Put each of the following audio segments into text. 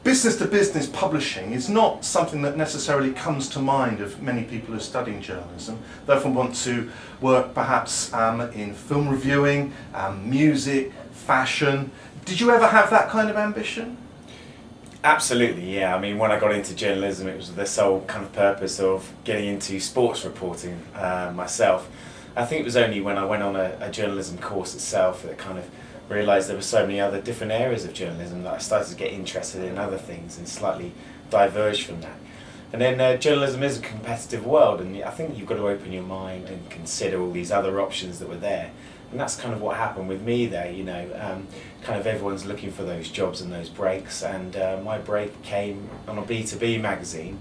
business to business publishing is not something that necessarily comes to mind of many people who are studying journalism. They often want to work perhaps in film reviewing, music, fashion. Did you ever have that kind of ambition? Absolutely, yeah. I mean, when I got into journalism, it was the sole kind of purpose of getting into sports reporting myself. I think it was only when I went on a journalism course itself that I kind of realised there were so many other different areas of journalism that I started to get interested in other things and slightly diverged from that. And then journalism is a competitive world, and I think you've got to open your mind and consider all these other options that were there. And that's kind of what happened with me there, you know. Kind of everyone's looking for those jobs and those breaks, and my break came on a B2B magazine.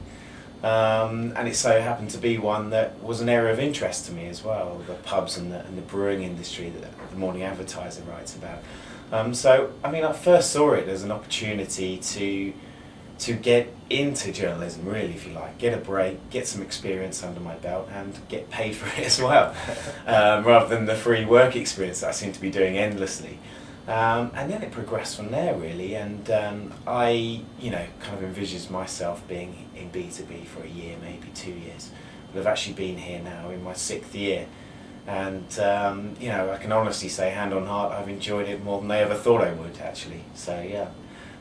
And it so happened to be one that was an area of interest to me as well, the pubs and the brewing industry that the Morning Advertiser writes about. So, I mean, I first saw it as an opportunity to get into journalism, really, if you like, get a break, get some experience under my belt and get paid for it as well, rather than the free work experience that I seem to be doing endlessly. And then it progressed from there, really, and I, you know, kind of envisaged myself being in B2B for a year, maybe 2 years, but I've actually been here now in my 6th year, and you know, I can honestly say, hand on heart, I've enjoyed it more than I ever thought I would, actually, so yeah.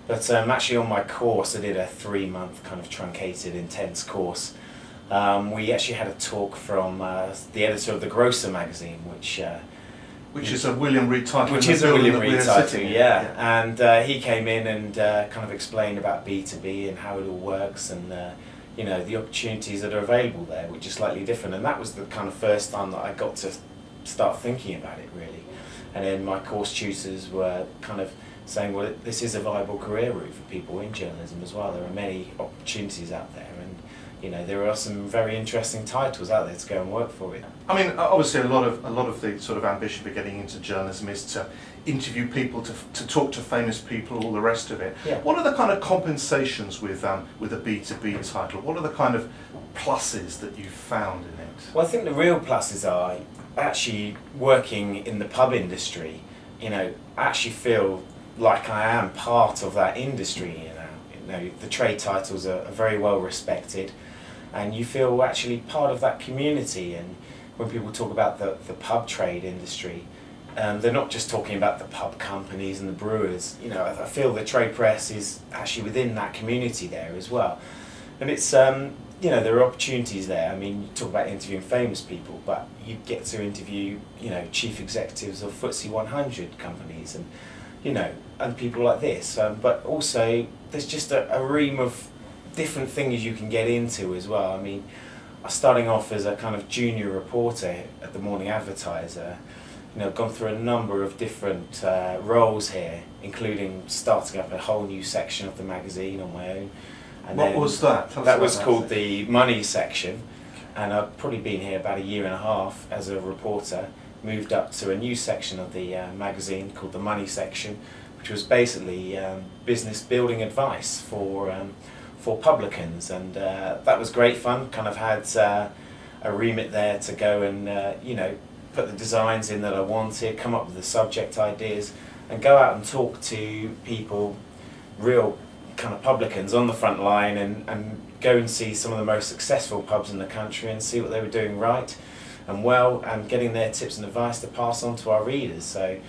But actually on my course, I did a 3-month kind of truncated, intense course. We actually had a talk from the editor of the Grocer magazine, which is a William Reed title. Which is a William Reed title, yeah. And he came in and kind of explained about B2B and how it all works, and you know, the opportunities that are available there, which are slightly different. And that was the kind of first time that I got to start thinking about it, really. And then my course tutors were kind of saying, well, this is a viable career route for people in journalism as well. There are many opportunities out there, and you know, there are some very interesting titles out there to go and work for it. I mean, obviously a lot of the sort of ambition for getting into journalism is to interview people, to talk to famous people, all the rest of it. Yeah. What are the kind of compensations with a B2B title? What are the kind of pluses that you've found in it? Well, I think the real pluses are actually working in the pub industry. You know, I actually feel like I am part of that industry. You know, the trade titles are very well respected, and you feel actually part of that community. And when people talk about the pub trade industry, they're not just talking about the pub companies and the brewers. You know, I feel the trade press is actually within that community there as well. And it's, you know, there are opportunities there. I mean, you talk about interviewing famous people, but you get to interview, you know, chief executives of FTSE 100 companies, and you know, and people like this. But also, there's just a ream of different things you can get into as well. I mean, starting off as a kind of junior reporter at the Morning Advertiser, you know, I've gone through a number of different roles here, including starting up a whole new section of the magazine on my own. And what was that? That was called the Money section, and I've probably been here about 1.5 years as a reporter. Moved up to a new section of the magazine called the Money section, which was basically business building advice for publicans, and that was great fun. Kind of had a remit there to go and you know, put the designs in that I wanted, come up with the subject ideas, and go out and talk to people, real kind of publicans on the front line, and go and see some of the most successful pubs in the country and see what they were doing right and well, and getting their tips and advice to pass on to our readers. So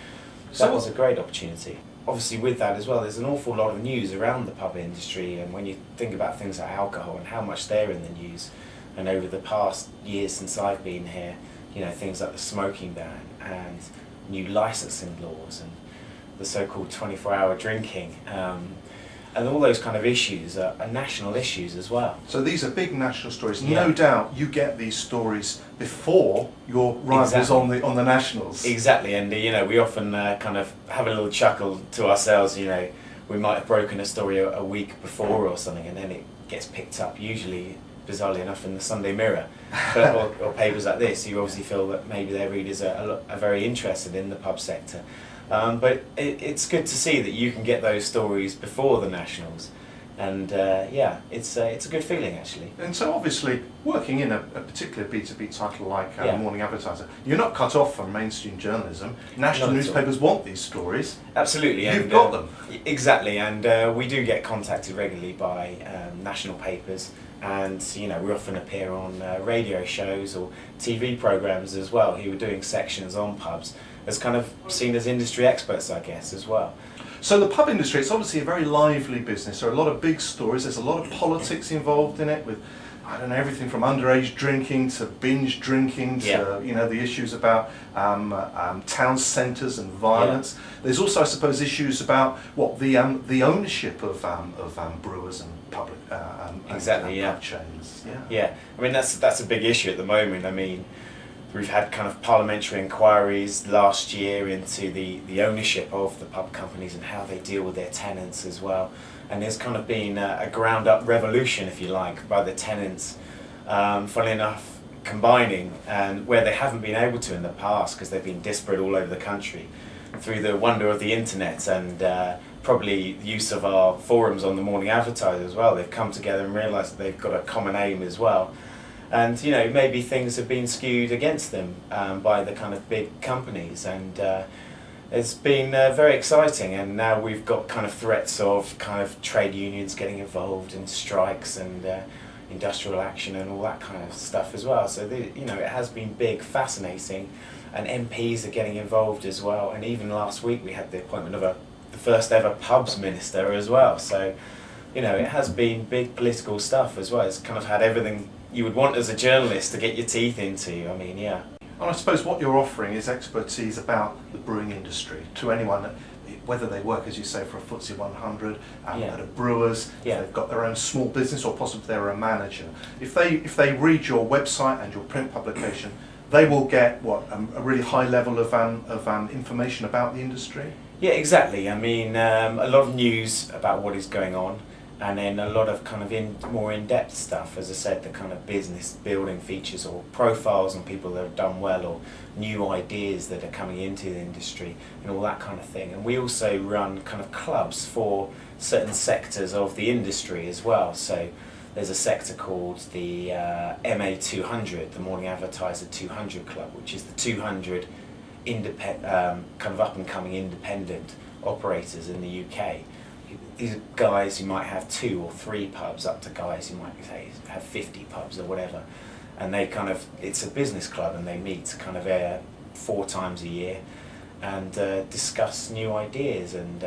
that was a great opportunity. Obviously with that as well, there's an awful lot of news around the pub industry, and when you think about things like alcohol and how much they're in the news, and over the past years since I've been here, you know, things like the smoking ban and new licensing laws and the so-called 24-hour drinking, and all those kind of issues are national issues as well. So these are big national stories. Yeah. No doubt you get these stories before your rivals exactly. on the nationals. Exactly, and you know, we often kind of have a little chuckle to ourselves. You know, we might have broken a story a week before or something, and then it gets picked up, usually bizarrely enough, in the Sunday Mirror, or papers like this. You obviously feel that maybe their readers are very interested in the pub sector. But it's good to see that you can get those stories before the nationals, And yeah, it's a good feeling actually. And so obviously, working in a particular B2B title like Yeah. Morning Advertiser, you're not cut off from mainstream journalism. National Not at all. newspapers want these stories. Absolutely. You've and, got them. Exactly, and we do get contacted regularly by national papers, and we often appear on radio shows or TV programs as well, who are doing sections on pubs, as kind of seen as industry experts, I guess, as well. So the pub industry, it's obviously a very lively business. There are a lot of big stories. There's a lot of politics involved in it, with, I don't know, everything from underage drinking to binge drinking to the issues about town centres and violence. Yeah. There's also, I suppose, issues about the ownership of brewers and public Exactly, pub chains. Yeah. Yeah, I mean that's a big issue at the moment. I mean, we've had kind of parliamentary inquiries last year into the ownership of the pub companies and how they deal with their tenants as well. And there's kind of been a ground up revolution, if you like, by the tenants, funnily enough, combining, and where they haven't been able to in the past because they've been disparate all over the country, through the wonder of the internet and probably the use of our forums on the Morning Advertiser as well. They've come together and realised that they've got a common aim as well. And maybe things have been skewed against them by the kind of big companies, and it's been very exciting. And now we've got kind of threats of kind of trade unions getting involved in strikes and industrial action and all that kind of stuff as well. So it has been big, fascinating, and MPs are getting involved as well. And even last week we had the appointment of the first ever pubs minister as well. So it has been big political stuff as well. It's kind of had everything you would want as a journalist to get your teeth into. I mean, yeah. And I suppose what you're offering is expertise about the brewing industry to anyone, whether they work, as you say, for a FTSE 100, at a brewer's, if they've got their own small business, or possibly they're a manager. If they read your website and your print publication, they will get a really high level of information about the industry. Yeah, exactly. I mean, a lot of news about what is going on, and then a lot of kind of more in-depth stuff, as I said, the kind of business building features or profiles on people that have done well, or new ideas that are coming into the industry and all that kind of thing. And we also run kind of clubs for certain sectors of the industry as well. So there's a sector called the MA 200, the Morning Advertiser 200 Club, which is the 200 kind of up-and-coming independent operators in the UK. These are guys who might have 2 or 3 pubs, up to guys who might say have 50 pubs or whatever, and it's a business club, and they meet kind of 4 times a year and discuss new ideas and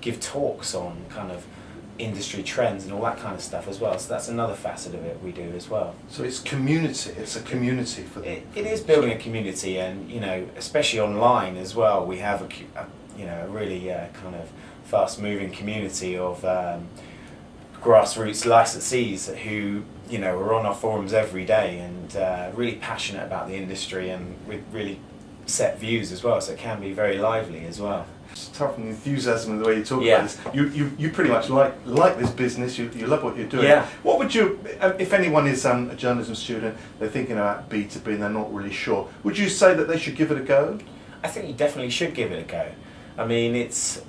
give talks on kind of industry trends and all that kind of stuff as well. So that's another facet of it we do as well. So it's community. It's a community for them. It is building a community, and especially online as well. We have a really kind of fast-moving community of grassroots licensees who are on our forums every day and really passionate about the industry and with really set views as well. So it can be very lively as well. It's tough and enthusiasm in the way you talk about this. You pretty much like this business. You love what you're doing. Yeah. What would you, if anyone is a journalism student, they're thinking about B2B and they're not really sure, would you say that they should give it a go? I think you definitely should give it a go. I mean, it's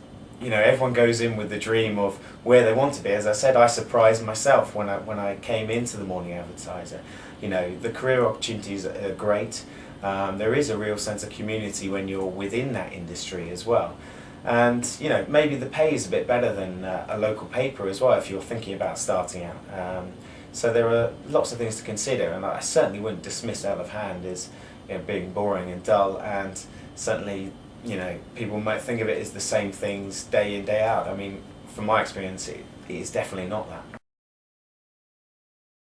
everyone goes in with the dream of where they want to be. As I said, I surprised myself when I came into the Morning Advertiser. The career opportunities are great. There is a real sense of community when you're within that industry as well. And maybe the pay is a bit better than a local paper as well if you're thinking about starting out. So there are lots of things to consider, and I certainly wouldn't dismiss out of hand as being boring and dull, and certainly people might think of it as the same things day in, day out. I mean, from my experience, it is definitely not that.